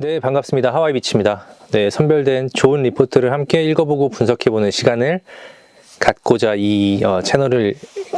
네, 반갑습니다. 하와이비치입니다. 네, 선별된 좋은 리포트를 함께 읽어보고 분석해보는 시간을 갖고자 이 채널을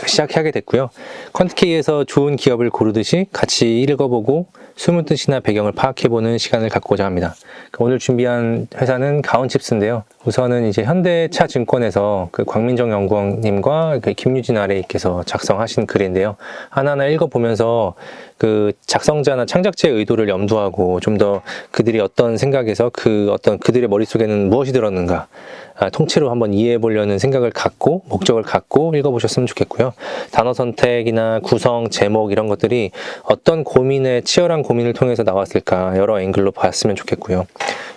시작하게 됐고요. 퀀트K에서 좋은 기업을 고르듯이 같이 읽어보고 숨은 뜻이나 배경을 파악해보는 시간을 갖고자 합니다. 오늘 준비한 회사는 가온칩스인데요. 우선은 이제 현대차증권에서 그 광민정 연구원님과 그 김유진 RA께서 작성하신 글인데요. 하나하나 읽어보면서 그 작성자나 창작자의 의도를 염두하고 좀 더 그들이 어떤 생각에서 그들의 머릿속에는 무엇이 들었는가 통째로 한번 이해해 보려는 생각을 갖고 목적을 갖고 읽어보셨으면 좋겠고요. 단어 선택이나 구성, 제목 이런 것들이 어떤 치열한 고민을 통해서 나왔을까 여러 앵글로 봤으면 좋겠고요.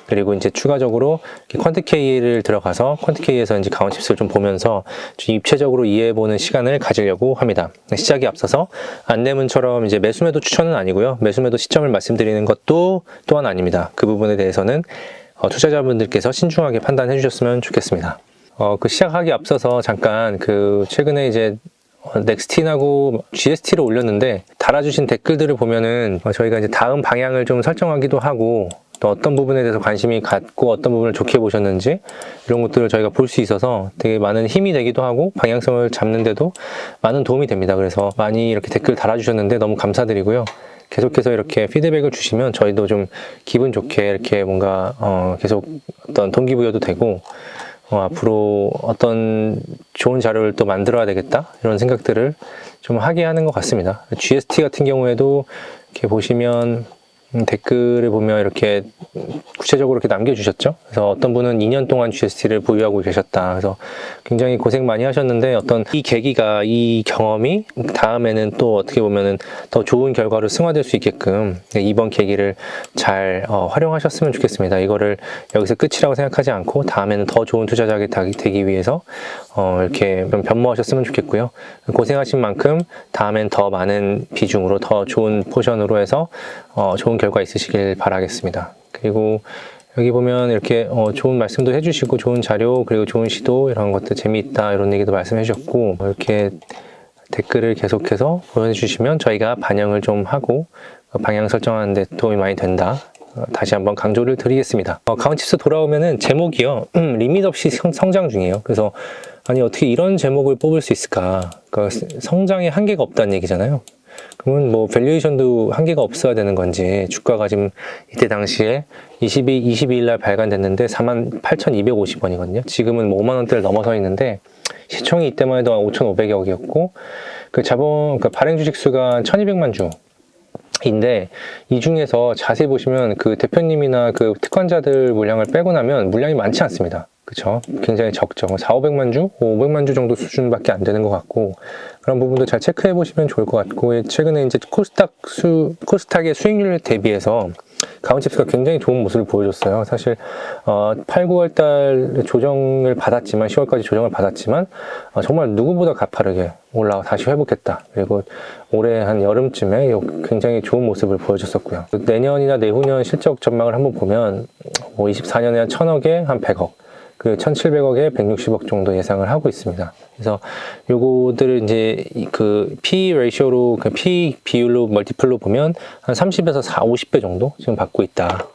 그리고 이제 추가적으로 퀀트K를 들어가서 퀀트K에서 이제 가온칩스를 좀 보면서 좀 입체적으로 이해해보는 시간을 가지려고 합니다. 시작에 앞서서 안내문처럼 이제 매수매도 추천은 아니고요. 매수매도 시점을 말씀드리는 것도 또한 아닙니다. 그 부분에 대해서는 투자자분들께서 신중하게 판단해 주셨으면 좋겠습니다. 그 시작하기 앞서서 잠깐 최근에 이제 넥스틴하고 GST를 올렸는데 달아주신 댓글들을 보면은 저희가 이제 다음 방향을 좀 설정하기도 하고 또 어떤 부분에 대해서 관심이 갖고 어떤 부분을 좋게 보셨는지 이런 것들을 저희가 볼 수 있어서 되게 많은 힘이 되기도 하고 방향성을 잡는데도 많은 도움이 됩니다. 그래서 많이 이렇게 댓글 달아주셨는데 너무 감사드리고요. 계속해서 이렇게 피드백을 주시면 저희도 좀 기분 좋게 이렇게 뭔가 계속 어떤 동기부여도 되고 앞으로 어떤 좋은 자료를 또 만들어야 되겠다 이런 생각들을 좀 하게 하는 것 같습니다. GST 같은 경우에도 이렇게 보시면 댓글을 보면 이렇게 구체적으로 이렇게 남겨주셨죠. 그래서 어떤 분은 2년 동안 GST를 보유하고 계셨다. 그래서 굉장히 고생 많이 하셨는데 어떤 이 계기가 이 경험이 다음에는 또 어떻게 보면은 더 좋은 결과로 승화될 수 있게끔 이번 계기를 잘 활용하셨으면 좋겠습니다. 이거를 여기서 끝이라고 생각하지 않고 다음에는 더 좋은 투자자가 되기 위해서 이렇게 좀 변모하셨으면 좋겠고요. 고생하신 만큼 다음엔 더 많은 비중으로 더 좋은 포션으로 해서 좋은 결과 있으시길 바라겠습니다. 그리고 여기 보면 이렇게 좋은 말씀도 해주시고 좋은 자료 그리고 좋은 시도 이런 것들 재미있다 이런 얘기도 말씀해 주셨고 이렇게 댓글을 계속해서 보내주시면 저희가 반영을 좀 하고 방향 설정하는 데 도움이 많이 된다. 다시 한번 강조를 드리겠습니다. 가온칩스 돌아오면은 제목이요. 리밋 없이 성장 중이에요. 그래서 아니 어떻게 이런 제목을 뽑을 수 있을까? 그러니까 성장에 한계가 없다는 얘기잖아요. 그러면 뭐 밸류에이션도 한계가 없어야 되는 건지 주가가 지금 이때 당시에 22일 날 발간됐는데 48,250원이거든요. 지금은 뭐 5만 원대를 넘어서 있는데 시총이 이때만 해도 5,500억이었고 그 발행 주식 수가 1,200만 주. 인데 이 중에서 자세히 보시면 그 대표님이나 그 특권자들 물량을 빼고 나면 물량이 많지 않습니다. 그쵸? 굉장히 적죠. 400~500만 주? 500만 주 정도 수준밖에 안 되는 것 같고 그런 부분도 잘 체크해 보시면 좋을 것 같고 최근에 이제 코스닥의 수익률 대비해서 가온칩스가 굉장히 좋은 모습을 보여줬어요. 사실 8, 9월 달 조정을 받았지만 10월까지 조정을 받았지만 정말 누구보다 가파르게 올라와 다시 회복했다. 그리고 올해 한 여름쯤에 굉장히 좋은 모습을 보여줬었고요. 내년이나 내후년 실적 전망을 한번 보면 뭐 24년에 한 1,000억에 한 100억 그 1,700억에 160억 정도 예상을 하고 있습니다. 그래서 요거들을 이제 그 P 레이쇼로 그 P 비율로 멀티플로 보면 한 30에서 50배 정도 지금 받고 있다.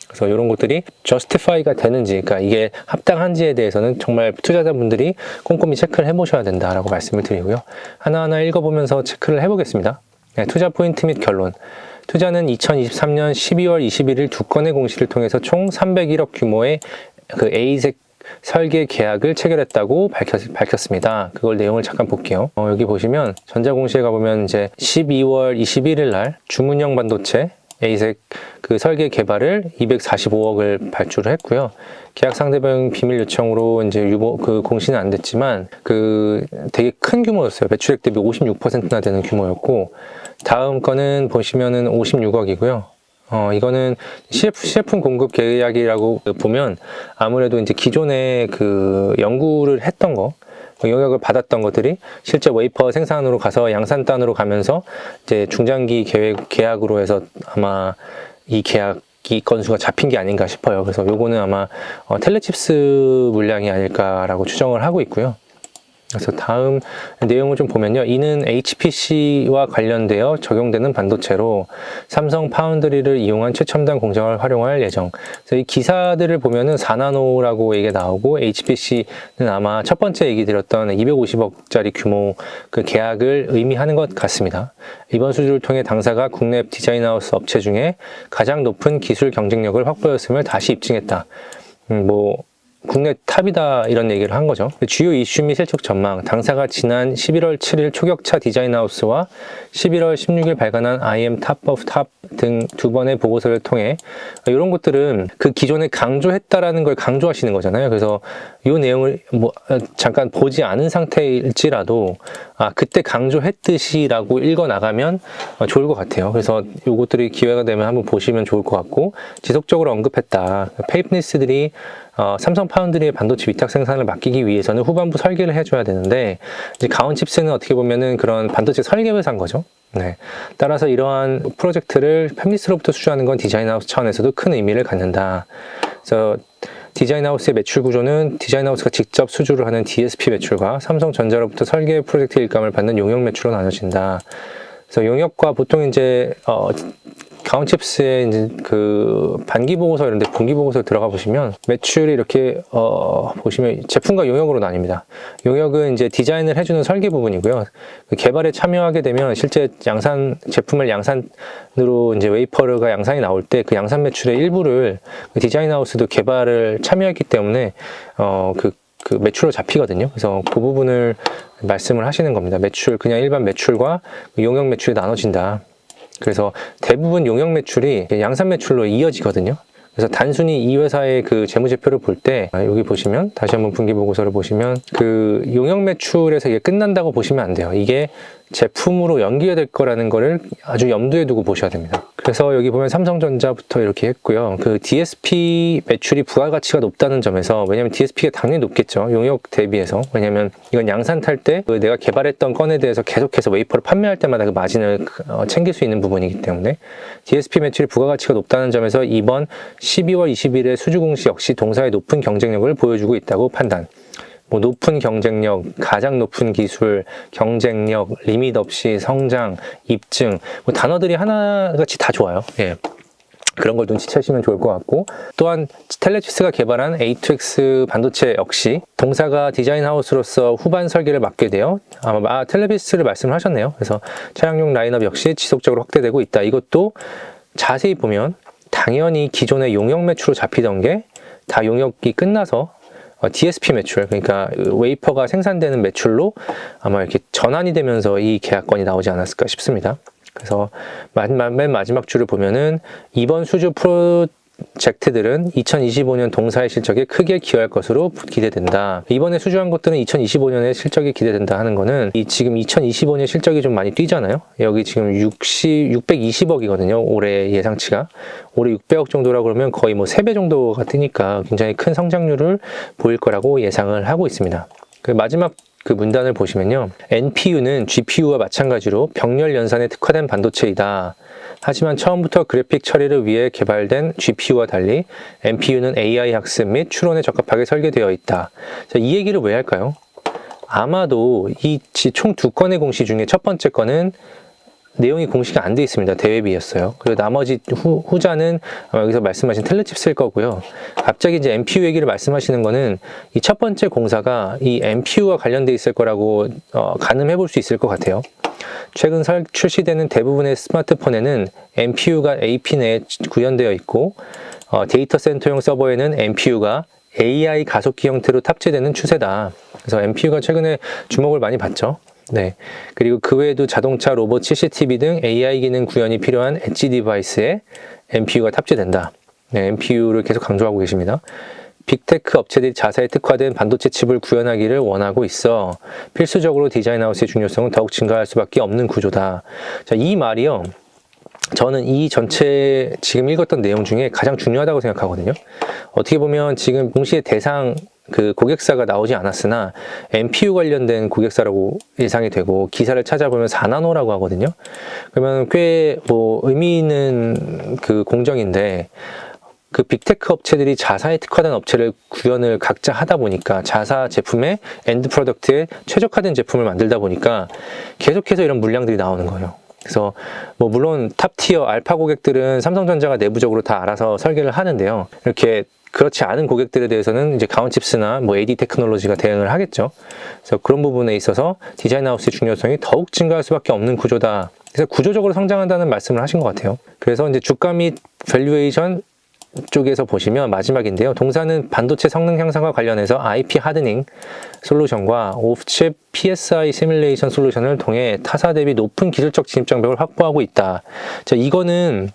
그래서 이런 것들이 justify가 되는지, 그러니까 이게 합당한지에 대해서는 정말 투자자분들이 꼼꼼히 체크를 해보셔야 된다라고 말씀을 드리고요. 하나하나 읽어보면서 체크를 해보겠습니다. 네, 투자 포인트 및 결론. 투자는 2023년 12월 21일 두 건의 공시를 통해서 총 301억 규모의 그 에이색 설계 계약을 체결했다고 밝혔습니다. 그걸 내용을 잠깐 볼게요. 여기 보시면 전자공시에 가보면 이제 12월 21일 날 주문형 반도체 에이색 그 설계 개발을 245억을 발주를 했고요. 계약 상대방 비밀 요청으로 이제 그 공시는 안 됐지만 그 되게 큰 규모였어요. 매출액 대비 56%나 되는 규모였고 다음 거는 보시면은 56억이고요. 이거는 시제품 공급 계약이라고 보면 아무래도 이제 기존에 그 연구를 했던 거, 영역을 받았던 것들이 실제 웨이퍼 생산으로 가서 양산단으로 가면서 이제 중장기 계약으로 해서 아마 이 계약이 건수가 잡힌 게 아닌가 싶어요. 그래서 요거는 아마 텔레칩스 물량이 아닐까라고 추정을 하고 있고요. 그래서 다음 내용을 좀 보면요. 이는 HPC와 관련되어 적용되는 반도체로 삼성 파운드리를 이용한 최첨단 공정을 활용할 예정. 그래서 이 기사들을 보면은 4나노라고 얘기가 나오고 HPC는 아마 첫 번째 얘기 드렸던 250억짜리 규모 그 계약을 의미하는 것 같습니다. 이번 수주를 통해 당사가 국내 디자인하우스 업체 중에 가장 높은 기술 경쟁력을 확보했음을 다시 입증했다. 국내 탑이다 이런 얘기를 한 거죠. 주요 이슈 및 실적 전망, 당사가 지난 11월 7일 초격차 디자인하우스와 11월 16일 발간한 IM Top of Top 등 두 번의 보고서를 통해 이런 것들은 그 기존에 강조했다라는 걸 강조하시는 거잖아요. 그래서 이 내용을 잠깐 보지 않은 상태일지라도 그때 강조했듯이라고 읽어 나가면 좋을 것 같아요. 그래서 이것들이 기회가 되면 한번 보시면 좋을 것 같고, 지속적으로 언급했다. 페이프니스들이 삼성 파운드리의 반도체 위탁 생산을 맡기기 위해서는 후반부 설계를 해줘야 되는데, 이제 가온칩스는 어떻게 보면은 그런 반도체 설계 회사인 거죠. 네. 따라서 이러한 프로젝트를 팹리스로부터 수주하는 건 디자인하우스 차원에서도 큰 의미를 갖는다. 그래서 디자인하우스의 매출 구조는 디자인하우스가 직접 수주를 하는 DSP 매출과 삼성전자로부터 설계 프로젝트 일감을 받는 용역 매출로 나눠진다. 그래서 용역과 보통 이제 가온칩스의 이제 그 반기 보고서 이런 데 분기 보고서 들어가 보시면 매출이 이렇게 보시면 제품과 용역으로 나뉩니다. 용역은 이제 디자인을 해주는 설계 부분이고요. 그 개발에 참여하게 되면 실제 제품을 양산으로 이제 웨이퍼가 양산이 나올 때 그 양산 매출의 일부를 디자인하우스도 개발을 참여했기 때문에 그 매출로 잡히거든요. 그래서 그 부분을 말씀을 하시는 겁니다. 매출, 그냥 일반 매출과 용역 매출이 나눠진다. 그래서 대부분 용역 매출이 양산 매출로 이어지거든요. 그래서 단순히 이 회사의 그 재무제표를 볼 때, 여기 보시면, 다시 한번 분기 보고서를 보시면, 그 용역 매출에서 이게 끝난다고 보시면 안 돼요. 이게 제품으로 연기가 될 거라는 거를 아주 염두에 두고 보셔야 됩니다. 그래서 여기 보면 삼성전자부터 이렇게 했고요. 그 DSP 매출이 부가가치가 높다는 점에서, 왜냐면 DSP가 당연히 높겠죠. 용역 대비해서. 왜냐면 이건 양산 탈 때 내가 개발했던 건에 대해서 계속해서 웨이퍼를 판매할 때마다 그 마진을 챙길 수 있는 부분이기 때문에 DSP 매출이 부가가치가 높다는 점에서 이번 12월 20일의 수주 공시 역시 동사의 높은 경쟁력을 보여주고 있다고 판단. 높은 경쟁력, 가장 높은 기술, 경쟁력, 리밋 없이 성장, 입증, 단어들이 하나같이 다 좋아요. 예. 그런 걸 눈치채시면 좋을 것 같고, 또한 텔레치스가 개발한 A2X 반도체 역시 동사가 디자인하우스로서 후반 설계를 맡게 되어 아마 텔레비스를 말씀을 하셨네요. 그래서 차량용 라인업 역시 지속적으로 확대되고 있다. 이것도 자세히 보면 당연히 기존의 용역 매출로 잡히던 게 다 용역이 끝나서 DSP 매출, 그러니까 웨이퍼가 생산되는 매출로 아마 이렇게 전환이 되면서 이 계약건이 나오지 않았을까 싶습니다. 그래서 맨 마지막 줄을 보면은 이번 수주 프로젝트들은 2025년 동사의 실적에 크게 기여할 것으로 기대된다. 이번에 수주한 것들은 2025년에 실적이 기대된다 하는 거는 지금 2025년 실적이 좀 많이 뛰잖아요. 여기 지금 620억이거든요. 올해 예상치가. 올해 600억 정도라고 그러면 거의 3배 정도가 뜨니까 굉장히 큰 성장률을 보일 거라고 예상을 하고 있습니다. 그 마지막 그 문단을 보시면요. NPU는 GPU와 마찬가지로 병렬 연산에 특화된 반도체이다. 하지만 처음부터 그래픽 처리를 위해 개발된 GPU와 달리 NPU는 AI 학습 및 추론에 적합하게 설계되어 있다. 자, 이 얘기를 왜 할까요? 아마도 이 총 2건의 공시 중에 첫 번째 건은 내용이 공시가 안 돼 있습니다. 대회비였어요. 그리고 나머지 후자는 아마 여기서 말씀하신 텔레칩스일 거고요. 갑자기 이제 NPU 얘기를 말씀하시는 거는 이 첫 번째 공사가 이 NPU와 관련돼 있을 거라고 가늠해 볼 수 있을 것 같아요. 최근 출시되는 대부분의 스마트폰에는 NPU가 AP 내에 구현되어 있고 데이터 센터용 서버에는 NPU가 AI 가속기 형태로 탑재되는 추세다. 그래서 NPU가 최근에 주목을 많이 받죠. 네. 그리고 그 외에도 자동차, 로봇, CCTV 등 AI 기능 구현이 필요한 엣지 디바이스에 NPU가 탑재된다. 네, NPU를 계속 강조하고 계십니다. 빅테크 업체들이 자사에 특화된 반도체 칩을 구현하기를 원하고 있어 필수적으로 디자인하우스의 중요성은 더욱 증가할 수밖에 없는 구조다. 자, 이 말이요. 저는 이 전체 지금 읽었던 내용 중에 가장 중요하다고 생각하거든요. 어떻게 보면 지금 공시의 대상 그 고객사가 나오지 않았으나 NPU 관련된 고객사라고 예상이 되고 기사를 찾아보면 4나노라고 하거든요. 그러면 꽤 의미 있는 그 공정인데 그 빅테크 업체들이 자사에 특화된 업체를 구현을 각자 하다 보니까 자사 제품의 엔드 프로덕트에 최적화된 제품을 만들다 보니까 계속해서 이런 물량들이 나오는 거예요. 그래서 뭐 물론 탑티어 알파 고객들은 삼성전자가 내부적으로 다 알아서 설계를 하는데요. 이렇게 그렇지 않은 고객들에 대해서는 이제 가온칩스나 뭐 AD 테크놀로지가 대응을 하겠죠. 그래서 그런 부분에 있어서 디자인 하우스의 중요성이 더욱 증가할 수밖에 없는 구조다. 그래서 구조적으로 성장한다는 말씀을 하신 것 같아요. 그래서 이제 주가 및 밸류에이션 쪽에서 보시면 마지막인데요. 동사는 반도체 성능 향상과 관련해서 IP 하드닝 솔루션과 오프칩 PSI 시뮬레이션 솔루션을 통해 타사 대비 높은 기술적 진입 장벽을 확보하고 있다. 자, 이거는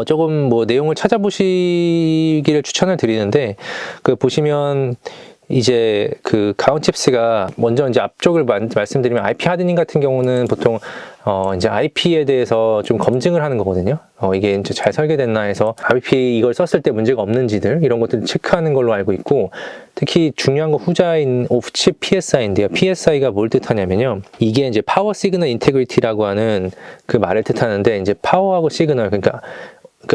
조금 뭐 내용을 찾아보시기를 추천을 드리는데, 그 보시면 이제 그 가온칩스가 먼저 이제 앞쪽을 말씀드리면 IP 하드닝 같은 경우는 보통 이제 IP에 대해서 좀 검증을 하는 거거든요. 이게 이제 잘 설계됐나 해서 IP 이걸 썼을 때 문제가 없는지들 이런 것들 체크하는 걸로 알고 있고, 특히 중요한 거 후자인 오프칩 PSI인데요. PSI가 뭘 뜻하냐면요. 이게 이제 파워 시그널 인테그리티라고 하는 그 말을 뜻하는데, 이제 파워하고 시그널, 그러니까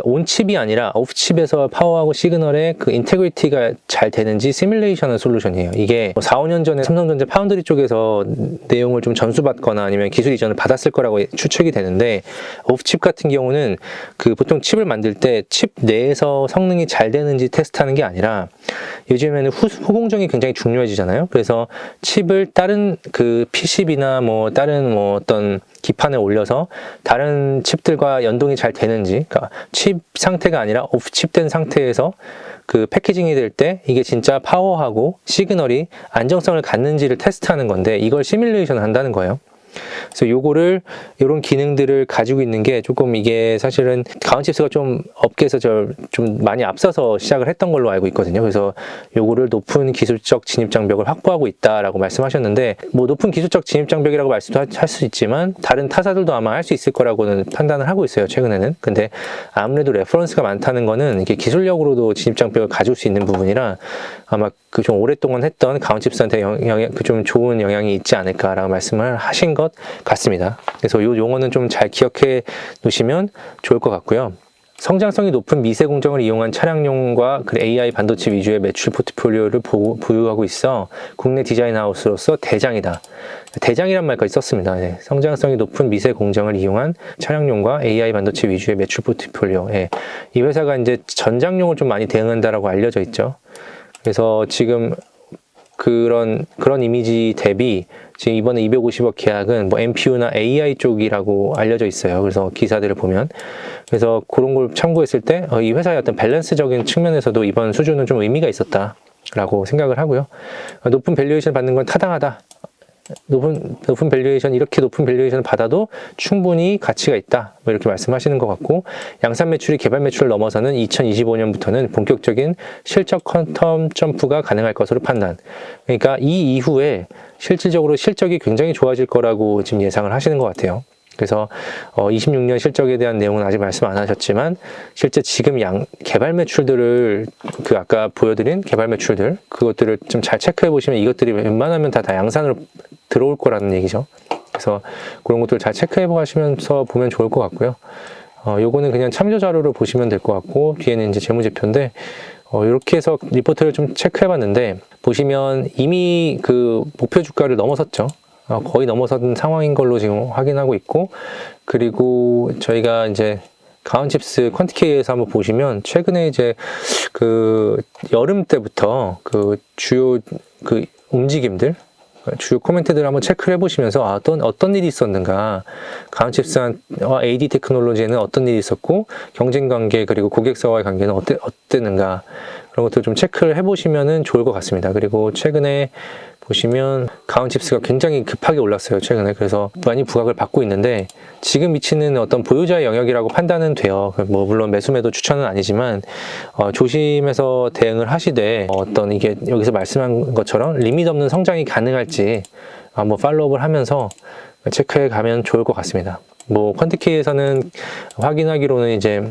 온칩이 아니라 오프칩에서 파워하고 시그널의 그 인테그리티가 잘 되는지 시뮬레이션의 솔루션이에요. 이게 4, 5년 전에 삼성전자 파운드리 쪽에서 내용을 좀 전수받거나 아니면 기술 이전을 받았을 거라고 추측이 되는데, 오프칩 같은 경우는 그 보통 칩을 만들 때 칩 내에서 성능이 잘 되는지 테스트하는 게 아니라, 요즘에는 후공정이 굉장히 중요해지잖아요. 그래서 칩을 다른 그 PCB나 뭐 다른 뭐 어떤 기판에 올려서 다른 칩들과 연동이 잘 되는지, 그러니까 칩 상태가 아니라 오프칩된 상태에서 그 패키징이 될 때 이게 진짜 파워하고 시그널이 안정성을 갖는지를 테스트하는 건데, 이걸 시뮬레이션을 한다는 거예요. 그래서 요거를, 요런 기능들을 가지고 있는 게 조금, 이게 사실은 가온칩스가 좀 업계에서 좀 많이 앞서서 시작을 했던 걸로 알고 있거든요. 그래서 요거를 높은 기술적 진입 장벽을 확보하고 있다라고 말씀하셨는데, 뭐 높은 기술적 진입 장벽이라고 말씀도 할 수 있지만 다른 타사들도 아마 할 수 있을 거라고는 판단을 하고 있어요, 최근에는. 근데 아무래도 레퍼런스가 많다는 거는 이게 기술력으로도 진입 장벽을 가질 수 있는 부분이라, 아마 그 좀 오랫동안 했던 가온칩스한테 좀 좋은 영향이 있지 않을까라고 말씀을 하신 것 같습니다. 그래서 이 용어는 좀 잘 기억해 놓으시면 좋을 것 같고요. 성장성이 높은 미세 공정을 이용한 차량용과 AI 반도체 위주의 매출 포트폴리오를 보유하고 있어 국내 디자인 하우스로서 대장이다. 대장이란 말까지 썼습니다. 네. 성장성이 높은 미세 공정을 이용한 차량용과 AI 반도체 위주의 매출 포트폴리오. 네. 이 회사가 이제 전장용을 좀 많이 대응한다라고 알려져 있죠. 그래서 지금 그런 이미지 대비 지금 이번에 250억 계약은 뭐 MPU나 AI 쪽이라고 알려져 있어요. 그래서 기사들을 보면, 그래서 그런 걸 참고했을 때 이 회사의 어떤 밸런스적인 측면에서도 이번 수준은 좀 의미가 있었다라고 생각을 하고요. 높은 밸류에이션 받는 건 타당하다. 높은 밸류에이션, 이렇게 높은 밸류에이션을 받아도 충분히 가치가 있다, 뭐 이렇게 말씀하시는 것 같고, 양산 매출이 개발 매출을 넘어서는 2025년부터는 본격적인 실적 퀀텀 점프가 가능할 것으로 판단. 그러니까 이 이후에 실질적으로 실적이 굉장히 좋아질 거라고 지금 예상을 하시는 것 같아요. 그래서 26년 실적에 대한 내용은 아직 말씀 안 하셨지만, 실제 지금 개발 매출들을, 그 아까 보여드린 개발 매출들, 그것들을 좀 잘 체크해 보시면 이것들이 웬만하면 다 양산으로 들어올 거라는 얘기죠. 그래서 그런 것들 잘 체크해 가시면서 보면 좋을 것 같고요. 요거는 그냥 참조 자료를 보시면 될 것 같고, 뒤에는 이제 재무제표인데, 이렇게 해서 리포트를 좀 체크해 봤는데, 보시면 이미 그 목표 주가를 넘어섰죠. 거의 넘어선 상황인 걸로 지금 확인하고 있고, 그리고 저희가 이제 가온칩스 퀀티케이에서 한번 보시면, 최근에 이제 그 여름 때부터 그 주요 그 움직임들, 주요 코멘트들을 한번 체크를 해보시면서 어떤 일이 있었는가, 가온칩스와 AD 테크놀로지에는 어떤 일이 있었고, 경쟁 관계 그리고 고객사와의 관계는 어땠는가, 그런 것들 좀 체크를 해보시면 좋을 것 같습니다. 그리고 최근에 보시면 가온칩스가 굉장히 급하게 올랐어요, 최근에. 그래서 많이 부각을 받고 있는데, 지금 위치는 어떤 보유자의 영역이라고 판단은 돼요. 뭐 물론 매수매도 추천은 아니지만 조심해서 대응을 하시되, 어떤 이게 여기서 말씀한 것처럼 리밋 없는 성장이 가능할지 한번 팔로우업을 하면서 체크해 가면 좋을 것 같습니다. 뭐 퀀티케이에서는 확인하기로는 이제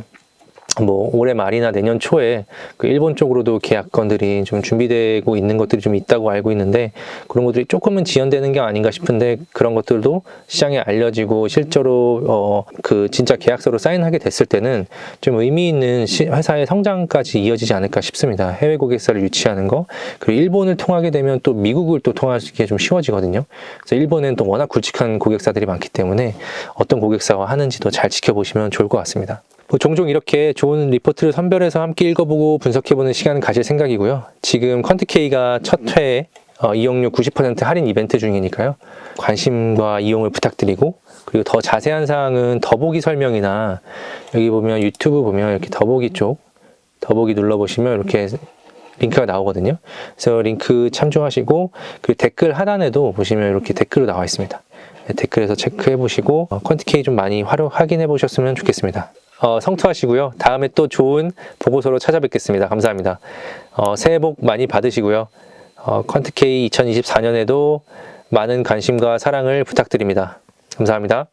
뭐 올해 말이나 내년 초에 그 일본 쪽으로도 계약건들이 좀 준비되고 있는 것들이 좀 있다고 알고 있는데, 그런 것들이 조금은 지연되는 게 아닌가 싶은데, 그런 것들도 시장에 알려지고 실제로 그 진짜 계약서로 사인하게 됐을 때는 좀 의미 있는 회사의 성장까지 이어지지 않을까 싶습니다. 해외 고객사를 유치하는 거, 그리고 일본을 통하게 되면 또 미국을 또 통하기가 좀 쉬워지거든요. 그래서 일본은 또 워낙 굵직한 고객사들이 많기 때문에 어떤 고객사가 하는지도 잘 지켜보시면 좋을 것 같습니다. 뭐 종종 이렇게 좋은 리포트를 선별해서 함께 읽어보고 분석해보는 시간을 가질 생각이고요. 지금 퀀트K가 첫 회에 이용료 90% 할인 이벤트 중이니까요. 관심과 이용을 부탁드리고, 그리고 더 자세한 사항은 더보기 설명이나 여기 보면 유튜브 보면 이렇게 더보기 눌러보시면 이렇게 링크가 나오거든요. 그래서 링크 참조하시고, 그리고 댓글 하단에도 보시면 이렇게 댓글로 나와 있습니다. 댓글에서 체크해 보시고 퀀트K 좀 많이 확인해 보셨으면 좋겠습니다. 성투하시고요. 다음에 또 좋은 보고서로 찾아뵙겠습니다. 감사합니다. 새해 복 많이 받으시고요. 퀀트K 2024년에도 많은 관심과 사랑을 부탁드립니다. 감사합니다.